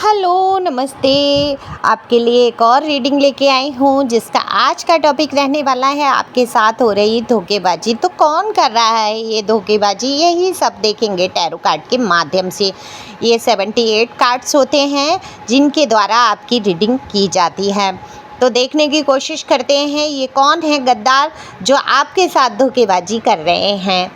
Hello, नमस्ते। आपके लिए एक और रीडिंग लेके आई हूँ जिसका आज का टॉपिक रहने वाला है आपके साथ हो रही धोखेबाजी। तो कौन कर रहा है ये धोखेबाजी, यही सब देखेंगे टैरो कार्ड के माध्यम से। ये 78 कार्ड्स होते हैं जिनके द्वारा आपकी रीडिंग की जाती है। तो देखने की कोशिश करते हैं ये कौन है गद्दार जो आपके साथ धोखेबाजी कर रहे हैं।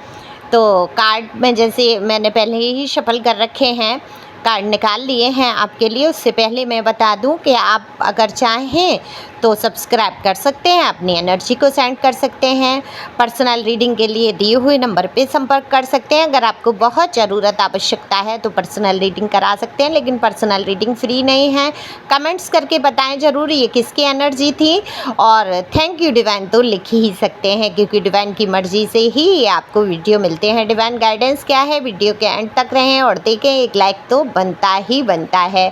तो कार्ड में जैसे मैंने पहले ही शफल कर रखे हैं, कार्ड निकाल लिए हैं आपके लिए। उससे पहले मैं बता दूं कि आप अगर चाहें तो सब्सक्राइब कर सकते हैं, अपनी एनर्जी को सेंड कर सकते हैं। पर्सनल रीडिंग के लिए दिए हुए नंबर पे संपर्क कर सकते हैं। अगर आपको बहुत ज़रूरत आवश्यकता है तो पर्सनल रीडिंग करा सकते हैं, लेकिन पर्सनल रीडिंग फ्री नहीं है। कमेंट्स करके बताएं ज़रूर ये किसकी एनर्जी थी, और थैंक यू डिवाइन तो लिख ही सकते हैं क्योंकि डिवाइन की मर्ज़ी से ही आपको वीडियो मिलते हैं। डिवाइन गाइडेंस क्या है, वीडियो के एंड तक रहें और देखें। एक लाइक तो बनता ही बनता है।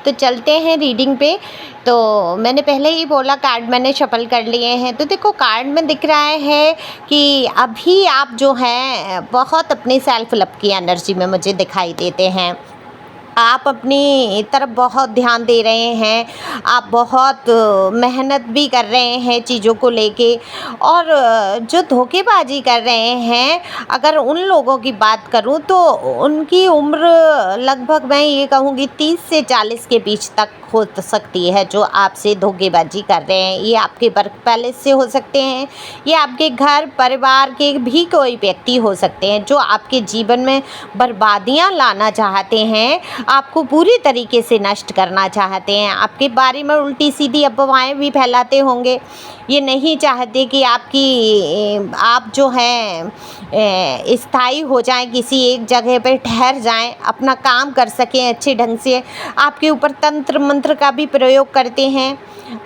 तो चलते हैं रीडिंग पे। तो मैंने पहले ही बोला कार्ड मैंने शफल कर लिए हैं। तो देखो कार्ड में दिख रहा है कि अभी आप जो हैं बहुत अपनी सेल्फ लव की एनर्जी में मुझे दिखाई देते हैं। आप अपनी तरफ बहुत ध्यान दे रहे हैं, आप बहुत मेहनत भी कर रहे हैं चीज़ों को लेके। और जो धोखेबाजी कर रहे हैं, अगर उन लोगों की बात करूं तो उनकी उम्र लगभग मैं ये कहूँगी 30 से 40 के बीच तक हो सकती है जो आपसे धोखेबाजी कर रहे हैं। ये आपके वर्क पैलेस से हो सकते हैं, ये आपके घर परिवार के भी कोई व्यक्ति हो सकते हैं जो आपके जीवन में बर्बादियां लाना चाहते हैं, आपको पूरी तरीके से नष्ट करना चाहते हैं। आपके बारे में उल्टी सीधी अफवाहें भी फैलाते होंगे। ये नहीं चाहते कि आप जो हैं स्थायी हो जाएं, किसी एक जगह पर ठहर जाएं, अपना काम कर सकें अच्छे ढंग से। आपके ऊपर तंत्र मंत्र का भी प्रयोग करते हैं।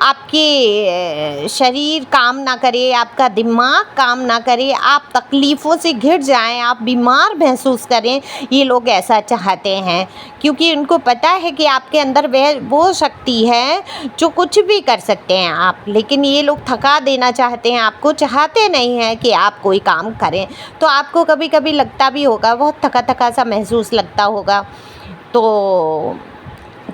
आपके शरीर काम ना करे, आपका दिमाग काम ना करे, आप तकलीफ़ों से घिर जाएं, आप बीमार महसूस करें। ये लोग ऐसा चाहते हैं क्योंकि उनको पता है कि आपके अंदर वो शक्ति है जो कुछ भी कर सकते हैं आप। लेकिन ये लोग थका देना चाहते हैं आपको, चाहते नहीं हैं कि आप कोई काम करें। तो आपको कभी कभी लगता भी होगा, बहुत थका थका सा महसूस लगता होगा, तो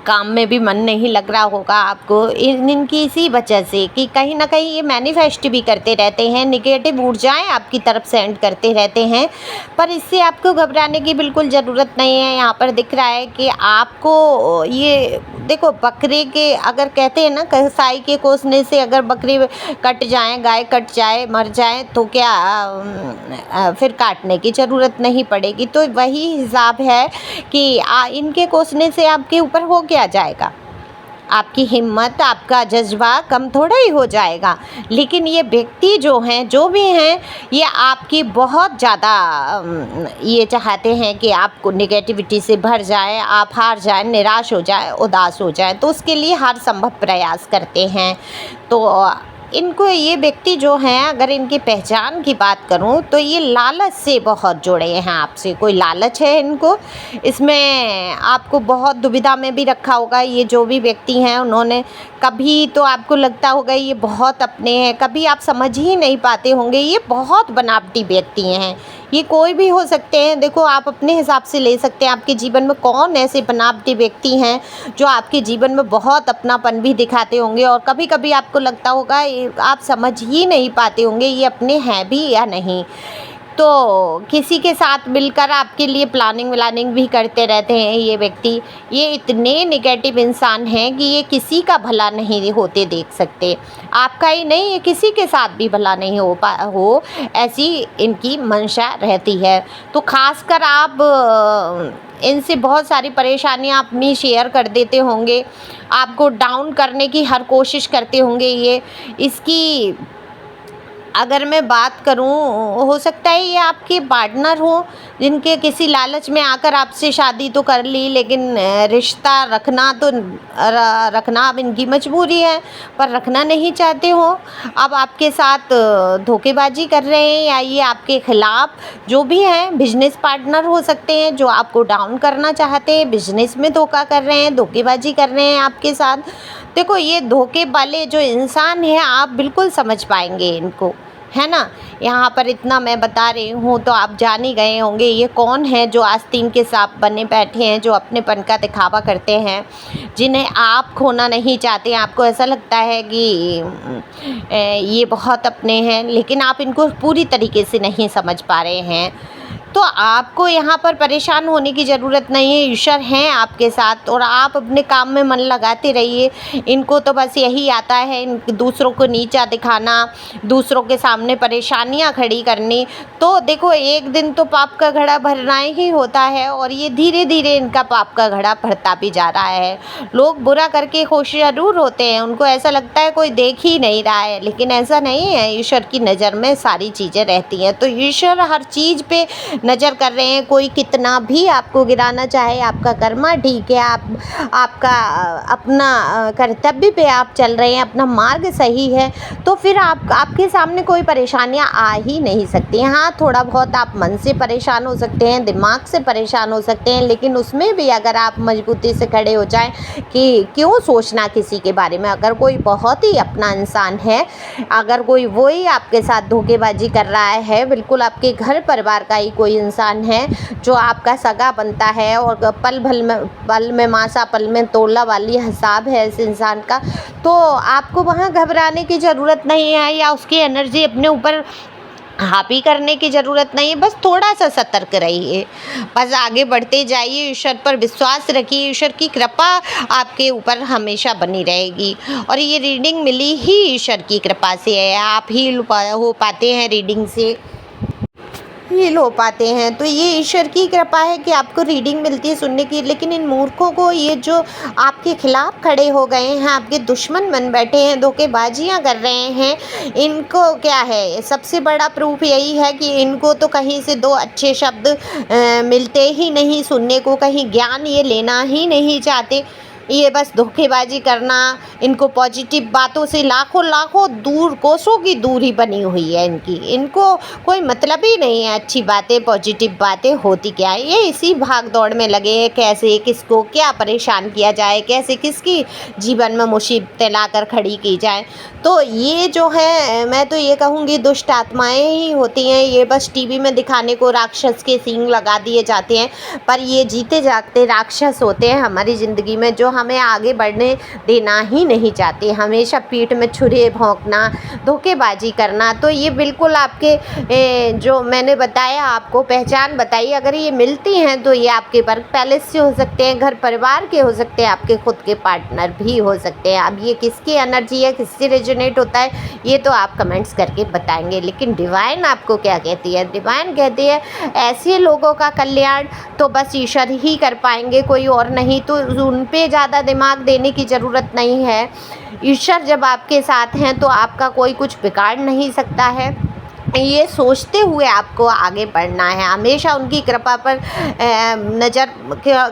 काम में भी मन नहीं लग रहा होगा आपको इनकी इसी वजह से कि कहीं ना कहीं ये मैनिफेस्ट भी करते रहते हैं, नेगेटिव ऊर्जाएं आपकी तरफ सेंड करते रहते हैं। पर इससे आपको घबराने की बिल्कुल ज़रूरत नहीं है। यहाँ पर दिख रहा है कि आपको ये देखो, बकरे के अगर कहते हैं ना कसाई के कोसने से अगर बकरी कट जाए, गाय कट जाए, मर जाए तो क्या फिर काटने की ज़रूरत नहीं पड़ेगी। तो वही हिसाब है कि इनके कोसने से आपके ऊपर हो क्या जाएगा, आपकी हिम्मत, आपका जज्बा कम थोड़ा ही हो जाएगा। लेकिन ये व्यक्ति जो हैं, जो भी हैं, ये आपकी बहुत ज़्यादा ये चाहते हैं कि आपको नेगेटिविटी से भर जाए, आप हार जाएं, निराश हो जाएं, उदास हो जाएं। तो उसके लिए हर संभव प्रयास करते हैं। तो इनको ये व्यक्ति जो हैं, अगर इनकी पहचान की बात करूं तो ये लालच से बहुत जुड़े हैं आपसे। कोई लालच है इनको, इसमें आपको बहुत दुविधा में भी रखा होगा। ये जो भी व्यक्ति हैं उन्होंने कभी तो आपको लगता होगा ये बहुत अपने हैं, कभी आप समझ ही नहीं पाते होंगे ये बहुत बनावटी व्यक्ति हैं। ये कोई भी हो सकते हैं। देखो आप अपने हिसाब से ले सकते हैं आपके जीवन में कौन ऐसे बनावटी व्यक्ति हैं जो आपके जीवन में बहुत अपनापन भी दिखाते होंगे, और कभी कभी आपको लगता होगा आप समझ ही नहीं पाते होंगे ये अपने हैं भी या नहीं। तो किसी के साथ मिलकर आपके लिए प्लानिंग व्लानिंग भी करते रहते हैं ये व्यक्ति। ये इतने नेगेटिव इंसान हैं कि ये किसी का भला नहीं होते देख सकते, आपका ही नहीं, ये किसी के साथ भी भला नहीं हो ऐसी इनकी मंशा रहती है। तो खासकर आप इनसे बहुत सारी परेशानियां अपनी शेयर कर देते होंगे, आपको डाउन करने की हर कोशिश करते होंगे। ये इसकी अगर मैं बात करूं, हो सकता है ये आपके पार्टनर हो जिनके किसी लालच में आकर आपसे शादी तो कर ली, लेकिन रिश्ता रखना अब इनकी मजबूरी है, पर रखना नहीं चाहते हो। अब आपके साथ धोखेबाजी कर रहे हैं या ये आपके खिलाफ जो भी हैं, बिजनेस पार्टनर हो सकते हैं जो आपको डाउन करना चाहते हैं, बिजनेस में धोखा कर रहे हैं, धोखेबाजी कर रहे हैं आपके साथ। देखो ये धोखे वाले जो इंसान हैं आप बिल्कुल समझ पाएंगे इनको, है ना। यहाँ पर इतना मैं बता रही हूँ तो आप जान ही गए होंगे ये कौन है जो आस्तीन के सांप बने बैठे हैं, जो अपनेपन का दिखावा करते हैं, जिन्हें आप खोना नहीं चाहते। आपको ऐसा लगता है कि ये बहुत अपने हैं, लेकिन आप इनको पूरी तरीके से नहीं समझ पा रहे हैं। तो आपको यहाँ पर परेशान होने की ज़रूरत नहीं है, ईश्वर हैं आपके साथ और आप अपने काम में मन लगाते रहिए। इनको तो बस यही आता है दूसरों को नीचा दिखाना, दूसरों के सामने परेशानियाँ खड़ी करनी। तो देखो एक दिन तो पाप का घड़ा भरना ही होता है और ये धीरे धीरे इनका पाप का घड़ा भरता भी जा रहा है। लोग बुरा करके खुश ज़रूर होते हैं, उनको ऐसा लगता है कोई देख ही नहीं रहा है, लेकिन ऐसा नहीं है। ईश्वर की नज़र में सारी चीज़ें रहती हैं, तो ईश्वर हर चीज़ पे नज़र कर रहे हैं। कोई कितना भी आपको गिराना चाहे, आपका कर्मा ठीक है, आपका अपना कर्तव्य पे आप चल रहे हैं, अपना मार्ग सही है, तो फिर आपके सामने कोई परेशानियां आ ही नहीं सकती। हाँ, थोड़ा बहुत आप मन से परेशान हो सकते हैं, दिमाग से परेशान हो सकते हैं, लेकिन उसमें भी अगर आप मजबूती से खड़े हो जाएं कि क्यों सोचना किसी के बारे में। अगर कोई बहुत ही अपना इंसान है, अगर कोई वही आपके साथ धोखेबाजी कर रहा है, बिल्कुल आपके घर परिवार का ही कोई इंसान है जो आपका सगा बनता है और पल में मासा पल में तोला वाली हिसाब है इस इंसान का, तो आपको वहाँ घबराने की ज़रूरत नहीं है या उसकी एनर्जी अपने ऊपर हावी करने की ज़रूरत नहीं है। बस थोड़ा सा सतर्क रहिए, बस आगे बढ़ते जाइए, ईश्वर पर विश्वास रखिए, ईश्वर की कृपा आपके ऊपर हमेशा बनी रहेगी। और ये रीडिंग मिली ही ईश्वर की कृपा से है, आप ही हो पाते हैं रीडिंग से हील हो पाते हैं। तो ये ईश्वर की कृपा है कि आपको रीडिंग मिलती है सुनने की। लेकिन इन मूर्खों को, ये जो आपके खिलाफ खड़े हो गए हैं, आपके दुश्मन बन बैठे हैं, धोखेबाजियां कर रहे हैं, इनको क्या है, सबसे बड़ा प्रूफ यही है कि इनको तो कहीं से दो अच्छे शब्द मिलते ही नहीं सुनने को, कहीं ज्ञान ये लेना ही नहीं चाहते। ये बस धोखेबाजी करना, इनको पॉजिटिव बातों से लाखों दूर, कोसों की दूरी बनी हुई है इनको कोई मतलब ही नहीं है अच्छी बातें, पॉजिटिव बातें होती क्या है। ये इसी भाग दौड़ में लगे हैं, कैसे किसको क्या परेशान किया जाए, कैसे किसकी जीवन में मुसीबतें लाकर खड़ी की जाए। तो ये जो है, मैं तो ये कहूँगी दुष्ट आत्माएं ही होती हैं। ये बस टीवी में दिखाने को राक्षस के सींग लगा दिए जाते हैं, पर ये जीते जागते राक्षस होते हैं हमारी ज़िंदगी में, जो हमें आगे बढ़ने देना ही नहीं चाहते, हमेशा पीठ में छुरे भोंकना, धोखेबाजी करना। तो ये बिल्कुल आपके जो मैंने बताया, आपको पहचान बताई, अगर ये मिलती हैं तो ये आपके वर्क पैलेस से हो सकते हैं, घर परिवार के हो सकते हैं, आपके खुद के पार्टनर भी हो सकते हैं। अब ये किसकी एनर्जी है, किससे रेजोनेट होता है, ये तो आप कमेंट्स करके बताएंगे। लेकिन डिवाइन आपको क्या कहती है? डिवाइन कहती है ऐसे लोगों का कल्याण तो बस ईश्वर ही कर पाएंगे, कोई और नहीं। तो उन पे ज़्यादा दिमाग देने की ज़रूरत नहीं है। ईश्वर जब आपके साथ हैं तो आपका कोई कुछ बिगाड़ नहीं सकता है। ये सोचते हुए आपको आगे बढ़ना है, हमेशा उनकी कृपा पर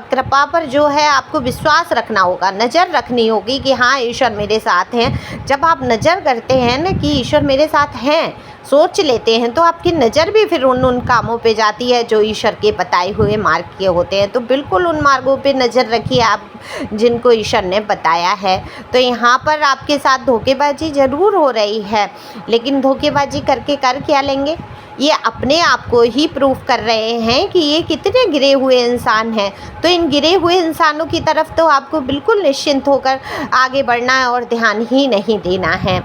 कृपा पर जो है आपको विश्वास रखना होगा, नज़र रखनी होगी कि हाँ ईश्वर मेरे साथ हैं। जब आप नज़र करते हैं ना कि ईश्वर मेरे साथ हैं, सोच लेते हैं, तो आपकी नज़र भी फिर उन कामों पे जाती है जो ईश्वर के बताए हुए मार्ग के होते हैं। तो बिल्कुल उन मार्गों पे नज़र रखिए आप जिनको ईश्वर ने बताया है। तो यहाँ पर आपके साथ धोखेबाजी ज़रूर हो रही है, लेकिन धोखेबाजी करके कर क्या लेंगे? ये अपने आप को ही प्रूफ कर रहे हैं कि ये कितने गिरे हुए इंसान हैं। तो इन गिरे हुए इंसानों की तरफ तो आपको बिल्कुल निश्चिंत होकर आगे बढ़ना है और ध्यान ही नहीं देना है,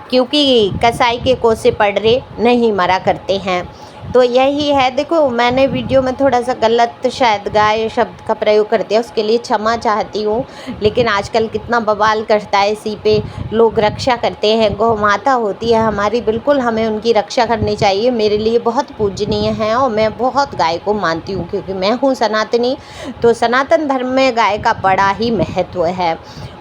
क्योंकि कसाई के कोसे पड़रे नहीं मरा करते हैं। तो यही है। देखो, मैंने वीडियो में थोड़ा सा गलत शायद गाय शब्द का प्रयोग कर दिया, उसके लिए क्षमा चाहती हूँ। लेकिन आजकल कितना बवाल करता है, इसी पे लोग रक्षा करते हैं। गौ माता होती है हमारी, बिल्कुल हमें उनकी रक्षा करनी चाहिए। मेरे लिए बहुत पूजनीय है और मैं बहुत गाय को मानती हूँ, क्योंकि मैं हूँ सनातनी। तो सनातन धर्म में गाय का बड़ा ही महत्व है।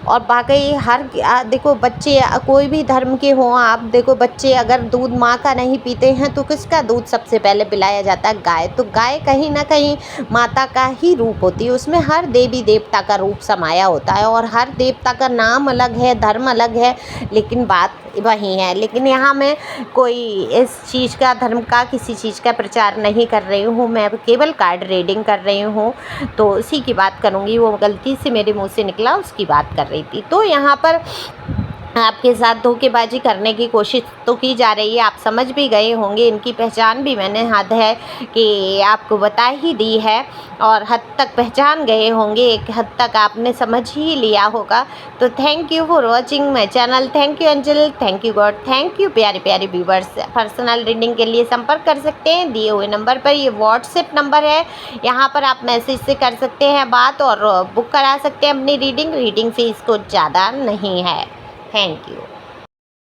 और बाकी देखो, बच्चे कोई भी धर्म के हों, आप देखो बच्चे अगर दूध माँ का नहीं पीते हैं तो किसका दूध सबसे पहले पिलाया जाता है? गाय। तो गाय कहीं ना कहीं माता का ही रूप होती है, उसमें हर देवी देवता का रूप समाया होता है और हर देवता का नाम अलग है, धर्म अलग है, लेकिन बात वही है। लेकिन यहाँ मैं कोई इस चीज़ का, धर्म का, किसी चीज़ का प्रचार नहीं कर रही हूँ, मैं केवल कार्ड रीडिंग कर रही हूँ। तो उसी की बात करूँगी, वो गलती से मेरे मुँह से निकला, उसकी बात कर रही थी। तो यहाँ पर आपके साथ धोखेबाजी करने की कोशिश तो की जा रही है। आप समझ भी गए होंगे, इनकी पहचान भी मैंने हद है कि आपको बता ही दी है और हद तक पहचान गए होंगे, एक हद तक आपने समझ ही लिया होगा। तो thank you for watching my channel. Thank you angel, thank you God, thank you प्यारे प्यारे व्यूवर्स। पर्सनल रीडिंग के लिए संपर्क कर सकते हैं दिए हुए नंबर पर। ये व्हाट्सएप नंबर है, यहाँ पर आप मैसेज से कर सकते हैं बात और बुक करा सकते हैं अपनी रीडिंग। रीडिंग फीस कुछ ज़्यादा नहीं है। Thank you.